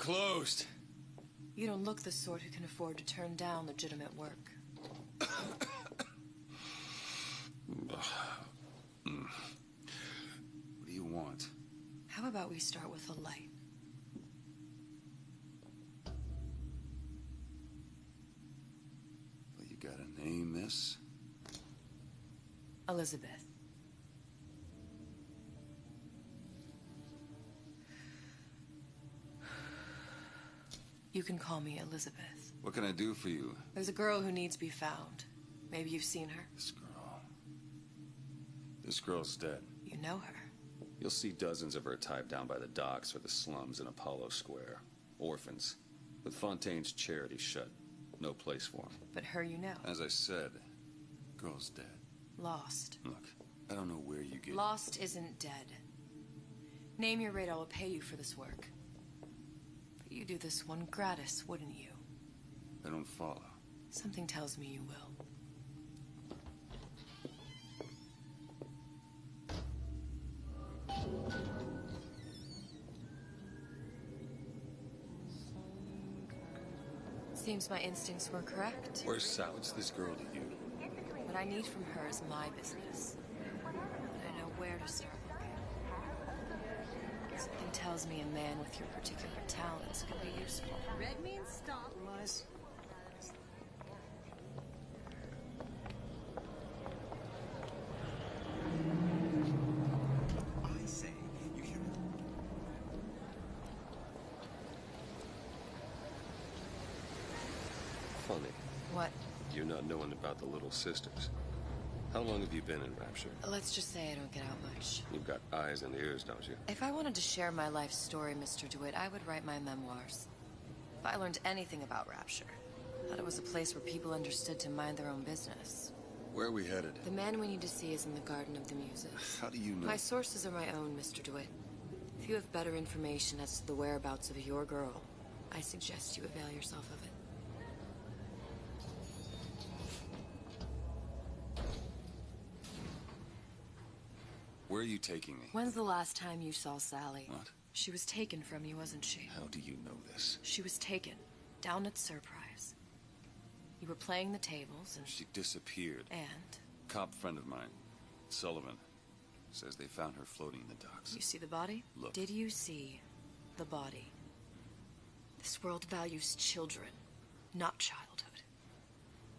closed. You don't look the sort who can afford to turn down legitimate work. What do you want? How about we start with a light? Well, you got a name, miss? Elizabeth. You can call me Elizabeth. What can I do for you? There's a girl who needs to be found. Maybe you've seen her. This girl's dead. You know her. You'll see dozens of her tied down by the docks or the slums in Apollo Square. Orphans. With Fontaine's charity shut. No place for them. But her you know. As I said, girl's dead. Lost. Look, I don't know where you get... Lost isn't dead. Name your rate, I will pay you for this work. But you do this one gratis, wouldn't you? I don't follow. Something tells me you will. Seems my instincts were correct. Where's Sal? What's this girl to you? What I need from her is my business. But I know where to start looking. Something tells me a man with your particular talents could be useful. Red means stop. Lies. I say, you hear it? Funny. What? You not knowing about the Little Sisters. How long have you been in Rapture? Let's just say I don't get out much. You've got eyes and ears, don't you? If I wanted to share my life story, Mr. DeWitt, I would write my memoirs. If I learned anything about Rapture, I thought it was a place where people understood to mind their own business. Where are we headed? The man we need to see is in the Garden of the Muses. How do you know? My sources are my own, Mr. DeWitt. If you have better information as to the whereabouts of your girl, I suggest you avail yourself of it. Where are you taking me? When's the last time you saw Sally? What? She was taken from you, wasn't she? How do you know this? She was taken, down at Surprise. You were playing the tables and... She disappeared. And? Cop friend of mine, Sullivan, says they found her floating in the docks. You see the body? Look. Did you see the body? This world values children, not childhood.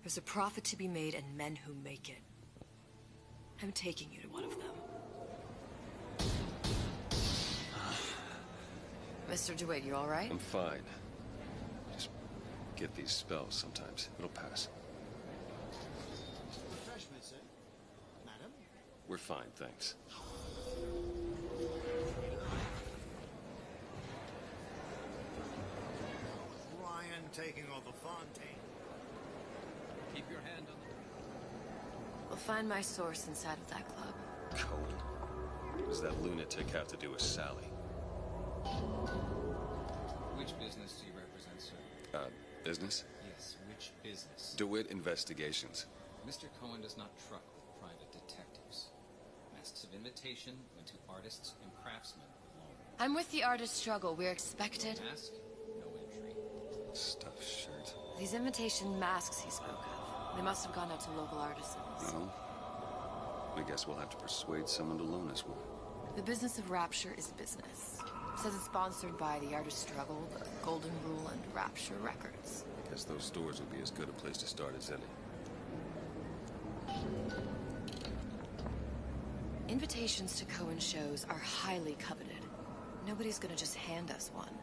There's a profit to be made and men who make it. I'm taking you to one of them. Mr. DeWitt, you all right? I'm fine. Just get these spells sometimes. It'll pass. Refreshment, sir. Madam? We're fine, thanks. Ryan taking over Fontaine. Keep your hand on the... We'll find my source inside of that club. Cohen? What does that lunatic have to do with Sally? Which business do you represent, sir? Business? Yes, which business? DeWitt Investigations. Mr. Cohen does not truck with private detectives. Masks of invitation went to artists and craftsmen alone. I'm with the artist struggle. We're expected. Mask, no entry. Stuffed shirt. These invitation masks he spoke of, they must have gone out to local artisans. No? I guess we'll have to persuade someone to loan us one. The business of Rapture is business. Says it's sponsored by the Artist Struggle, the Golden Rule, and Rapture Records. I guess those stores would be as good a place to start as any. Invitations to Cohen shows are highly coveted. Nobody's gonna just hand us one.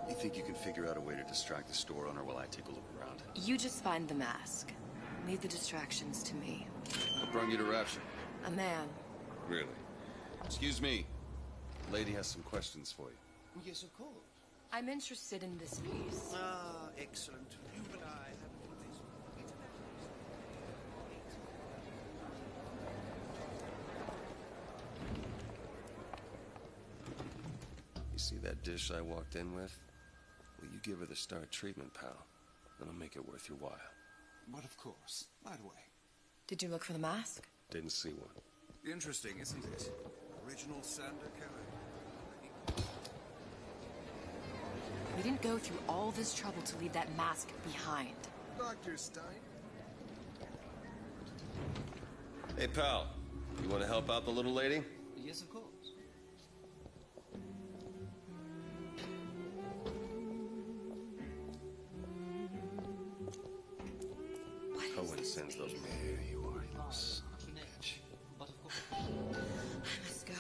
You think you can figure out a way to distract the store owner while I take a look around? You just find the mask. Leave the distractions to me. What brought you to Rapture? A man. Really? Excuse me. Lady has some questions for you. Yes, of course. I'm interested in this piece. Ah, excellent. You and I have You see that dish I walked in with? Well, you give her the star treatment, pal. That'll make it worth your while. But of course, right away. Did you look for the mask? Didn't see one. Interesting, isn't it? Original Sander Cohen. We didn't go through all this trouble to leave that mask behind. Dr. Stein? Hey, pal. You want to help out the little lady? Yes, of course. Cohen sends those. There you are, you son of a bitch. But of course. I must go.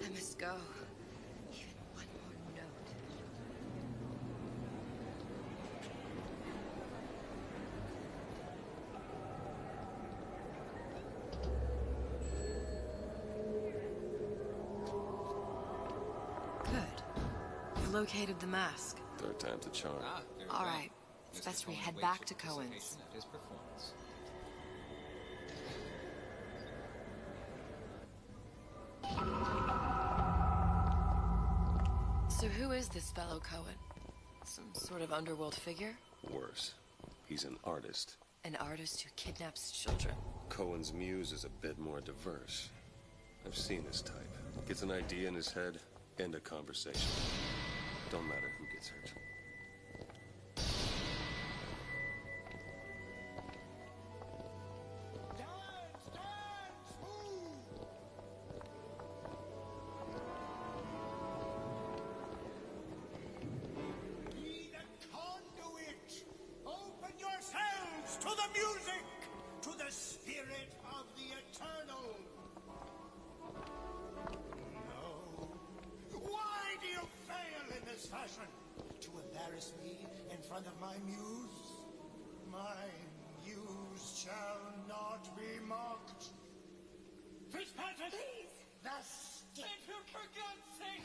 I must go. Even one more note. Good. You've located the mask. Third time's a charm. Very All well. right. It's Mr. best we Cohen head waits back with to Cohen's. anticipation at his performance. So who is this fellow Cohen? Some sort of underworld figure? Worse. He's an artist. An artist who kidnaps children. Cohen's muse is a bit more diverse. I've seen this type. Gets an idea in his head, end a conversation. Don't matter who gets hurt. Be the conduit! Open yourselves to the music! To the spirit of the eternal! No. Why do you fail in this fashion? To embarrass me in front of my muse? My muse shall not be mocked. Fitzpatrick! Please! The stick! For God's sake!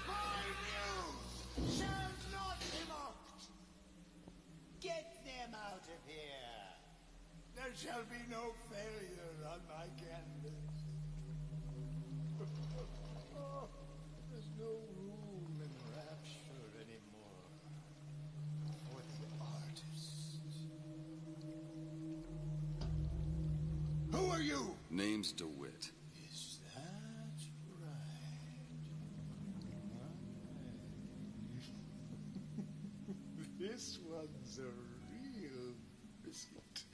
My muse shall not be mocked! Get them out of here! There shall be no failure on my canvas. There's no room in rapture anymore for the artist. Who are you? Name's DeWitt. Is that right? This one's a real biscuit.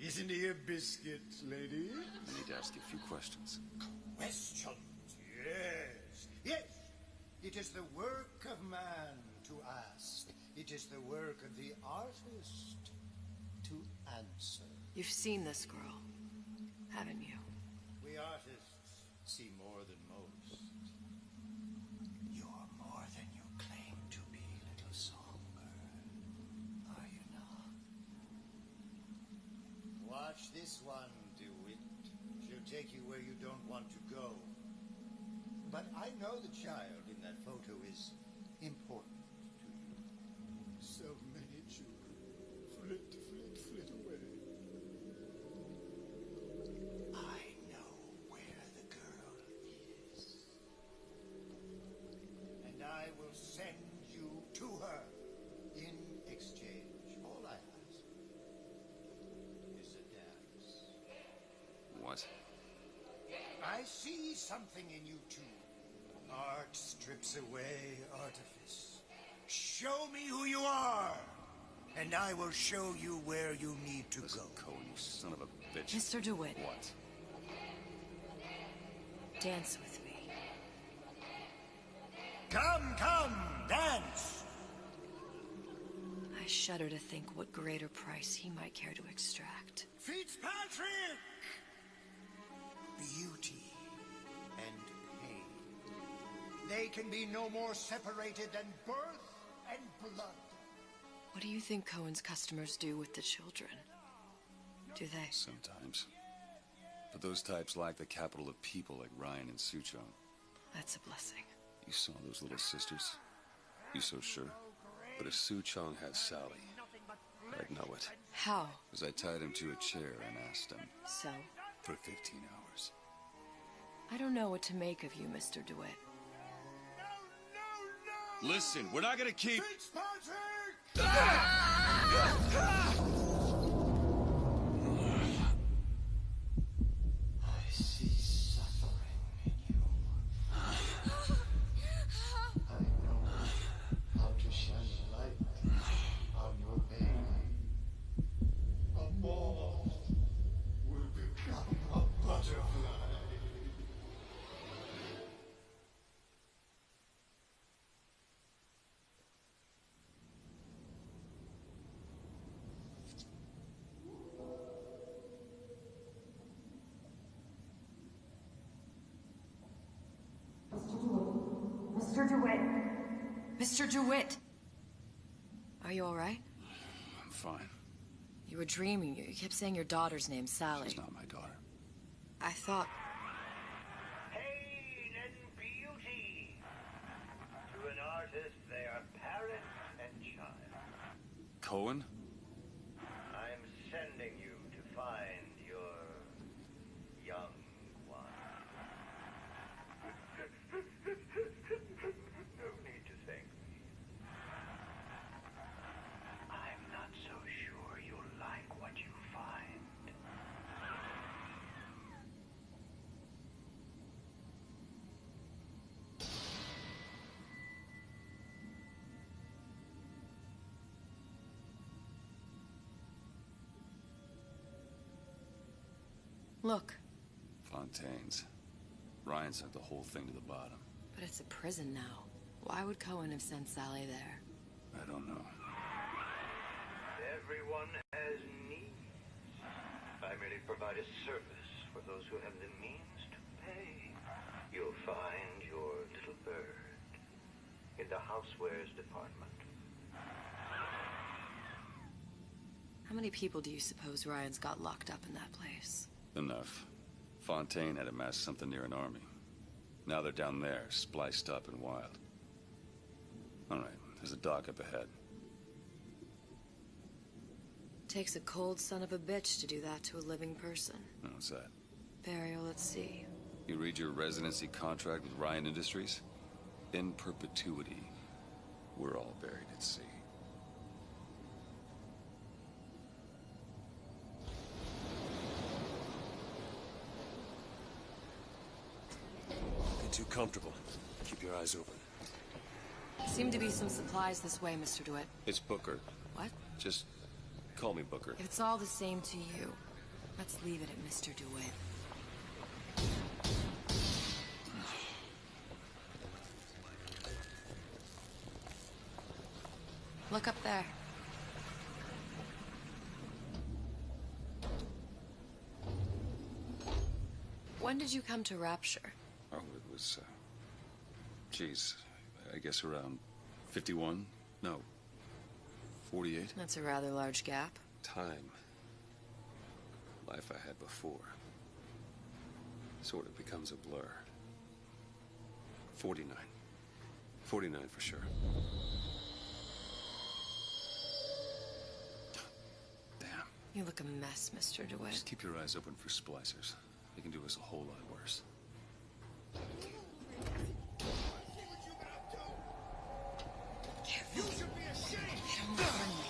Isn't he a biscuit, lady? I need to ask you a few questions. Questions, yes. Yes, it is the work of man to ask. It is the work of the artist to answer. You've seen this girl, haven't you? We artists see more than most. You're more than you claim to be, little songbird. Are you not? Watch this one, DeWitt. She'll take you where you don't want to go. But I know the child in that photo is important to you. So many children flit, flit, flit away. I know where the girl is. And I will send you to her in exchange. All I ask is a dance. What? I see something in you too. Art strips away artifice. Show me who you are, and I will show you where you need to Listen, go. Cohen, you son of a bitch. Mr. DeWitt, What? dance with me. Come, come, dance! I shudder to think what greater price he might care to extract. Fitzpatrick! Beauty and pain. They can be no more separated than birth and blood. What do you think Cohen's customers do with the children? Do they? Sometimes. But those types lack the capital of people like Ryan and Suchong. That's a blessing. You saw those little sisters? You so sure? But if Suchong had Sally, I'd know it. How? As I tied him to a chair and asked him So? for 15 hours. I don't know what to make of you, Mr. DeWitt. No, no, no! Listen, we're not gonna keep... Fitzpatrick! I see suffering in you. I know Mr. DeWitt! Are you alright? I'm fine. You were dreaming. You kept saying your daughter's name, Sally. She's not my daughter. I thought... Pain and beauty. To an artist, they are parent and child. Cohen? I'm sending you to find your young one. No need to thank me. I'm not so sure you'll like what you find. Look, Fontaine's. Ryan sent the whole thing to the bottom. but it's a prison now. Why would Cohen have sent Sally there? I don't know. Everyone has needs. I merely provide a service for those who have the means to pay. You'll find your little bird in the housewares department. How many people do you suppose Ryan's got locked up in that place? Enough. Fontaine had amassed something near an army. Now they're down there, spliced up and wild. All right, there's a dock up ahead. Takes a cold son of a bitch to do that to a living person. What's that? Burial at sea. You read your residency contract with Ryan Industries? In perpetuity, we're all buried at sea. Get too comfortable. Keep your eyes open. Seem to be some supplies this way, Mr. DeWitt. It's Booker. What? Just call me Booker. If it's all the same to you, let's leave it at Mr. DeWitt. Look up there. When did you come to Rapture? Oh, it was, geez, I guess around 51? No, 48? That's a rather large gap. Time. Life I had before. Sort of becomes a blur. 49. 49 for sure. Damn. You look a mess, Mr. DeWitt. Just keep your eyes open for splicers. They can do us a whole lot worse. You should be ashamed! They don't want me.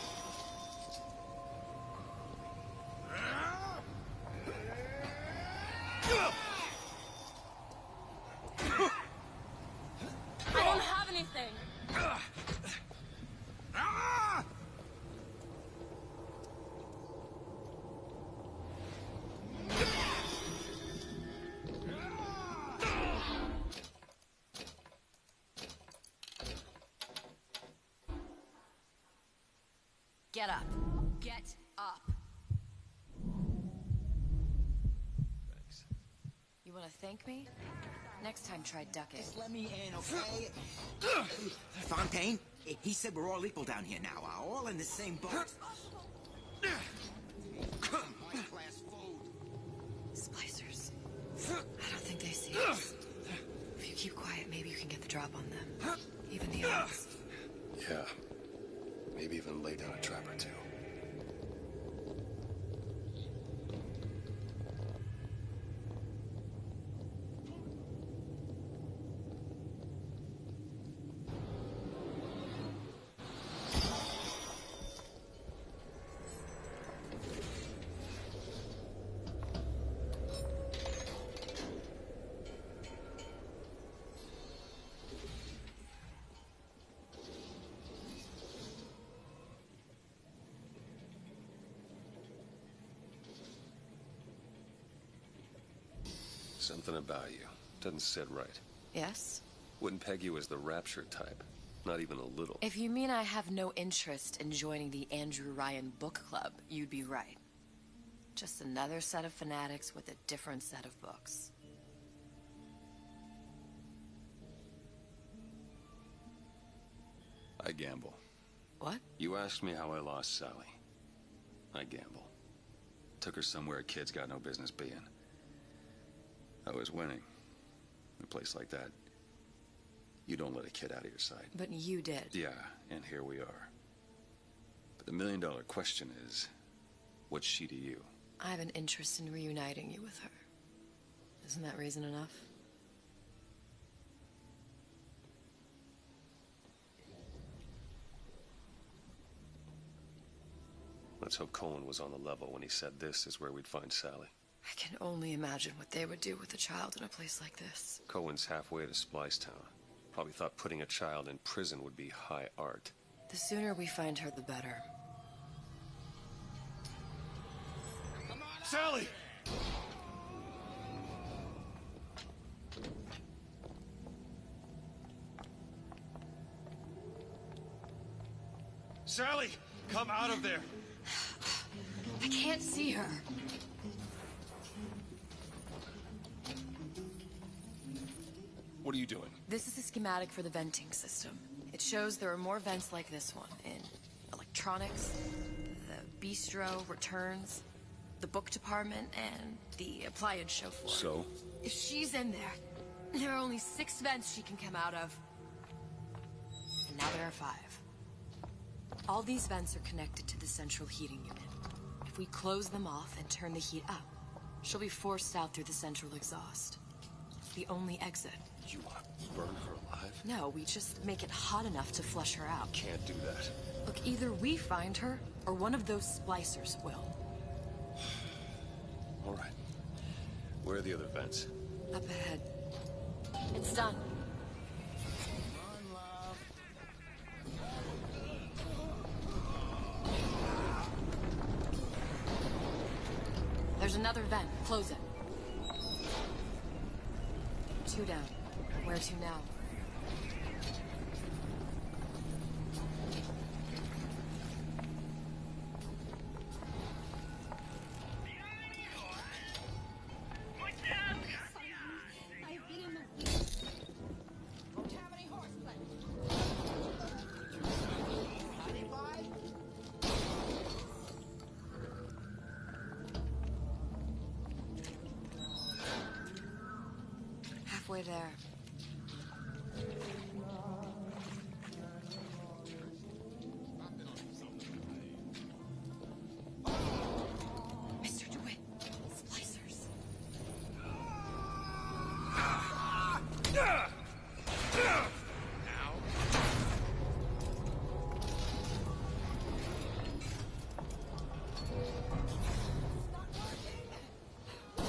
I don't have anything. Get up. Get up. Thanks. You want to thank me? Next time, try ducking. Just let me in, okay? Fontaine, he said we're all equal down here now. All in the same boat. High-class food. Splicers. I don't think they see us. If you keep quiet, maybe you can get the drop on them. Even the odds. Yeah. Maybe even lay down a trap or two. Something about you. Doesn't sit right. Yes? Wouldn't peg you as the Rapture type. Not even a little. If you mean I have no interest in joining the Andrew Ryan Book Club, you'd be right. Just another set of fanatics with a different set of books. I gamble. What? You asked me how I lost Sally. I gamble. Took her somewhere kids got no business being. I was winning. In a place like that, you don't let a kid out of your sight. But you did. Yeah, and here we are. But the million-dollar question is, what's she to you? I have an interest in reuniting you with her. Isn't that reason enough? Let's hope Cohen was on the level when he said this is where we'd find Sally. I can only imagine what they would do with a child in a place like this. Cohen's halfway to Splicetown. Probably thought putting a child in prison would be high art. The sooner we find her, the better. Sally! Sally! Come out of there! I can't see her. What are you doing? This is a schematic for the venting system. It shows there are more vents like this one in electronics, the bistro, returns, the book department, and the appliance show floor. So? If she's in there are only 6 vents she can come out of. And now there are 5. All these vents are connected to the central heating unit. If we close them off and turn the heat up, she'll be forced out through the central exhaust. It's the only exit. You want to burn her alive? No, we just make it hot enough to flush her out. Can't do that. Look, either we find her, or one of those splicers will. All right. Where are the other vents? Up ahead. It's done. There's another vent. Close it. 2 down. Where to now? Halfway there. Mr. DeWitt, splicers.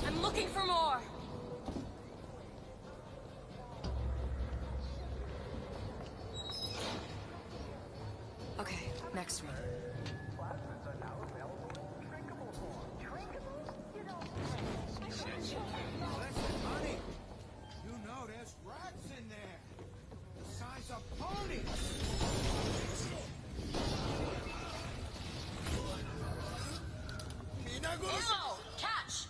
I'm looking for more. Okay, next one. Listen, honey. You know there's rats in there. The size of ponies. Ammo! Catch!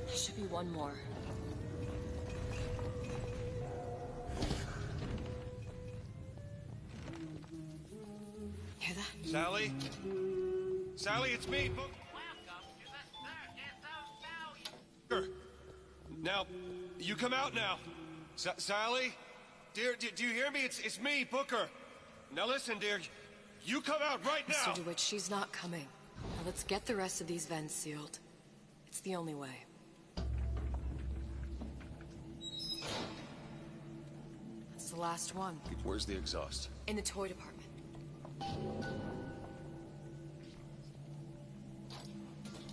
There should be one more. Hear that? Sally? Sally, it's me, Booker. Now, you come out now. Sally? Dear, do you hear me? It's me, Booker. Now listen, dear. You come out right now. Mr. DeWitt, she's not coming. Now let's get the rest of these vents sealed. It's the only way. That's the last one. Where's the exhaust? In the toy department.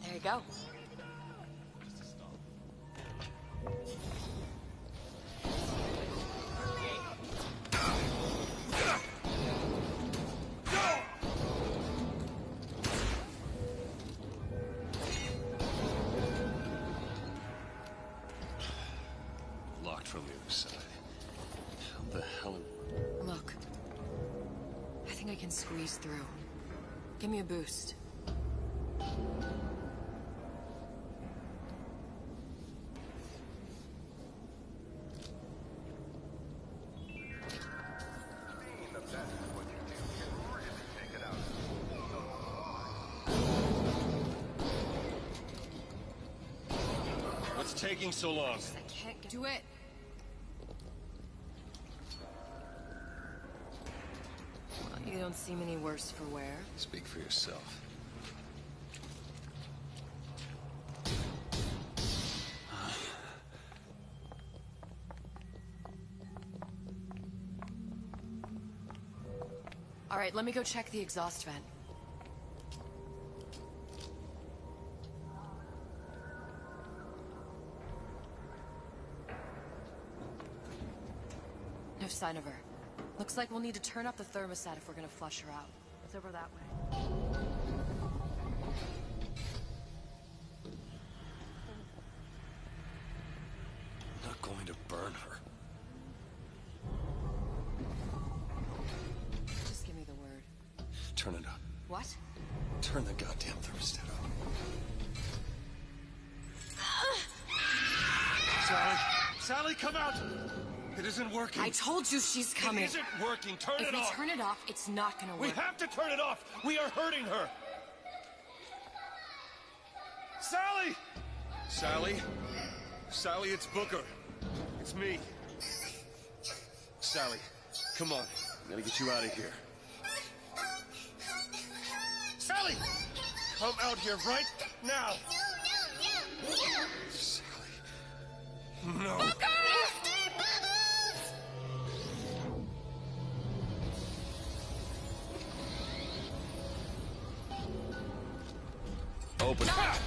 There you go. Locked from the other side. How the hell? Look. I think I can squeeze through. Give me a boost. taking so long? I can't get... Do it! Well, you don't seem any worse for wear. Speak for yourself. All right, let me go check the exhaust vent. No sign of her. Looks like we'll need to turn up the thermostat if we're gonna flush her out. It's over that way. I'm not going to burn her. Just give me the word. Turn it up. What? Turn the goddamn thermostat up. Sally! Sally, come out! It isn't working. I told you she's coming. It isn't working. Turn If it we off. turn it off, it's not gonna work. We have to turn it off. We are hurting her. Sally! Sally? Sally, it's Booker. It's me. Sally, come on. I'm gonna get you out of here. Sally! Come out here right now! Sally. No. Booker! Open. Ah!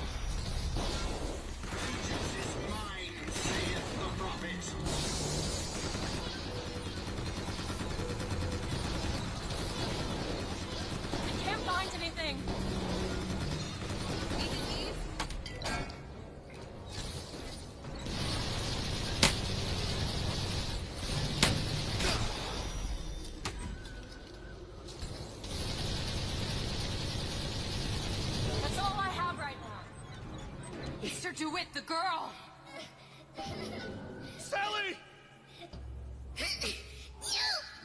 I can't find anything. Need to leave? That's all I have right now. Mr. DeWitt, the girl! Sally!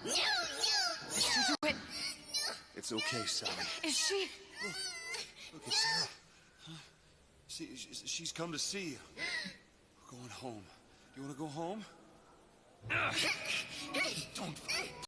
Mr. DeWitt, It's okay, Sally. is she... Look, it's Sarah. Huh? She's come to see you. We're going home. You want to go home?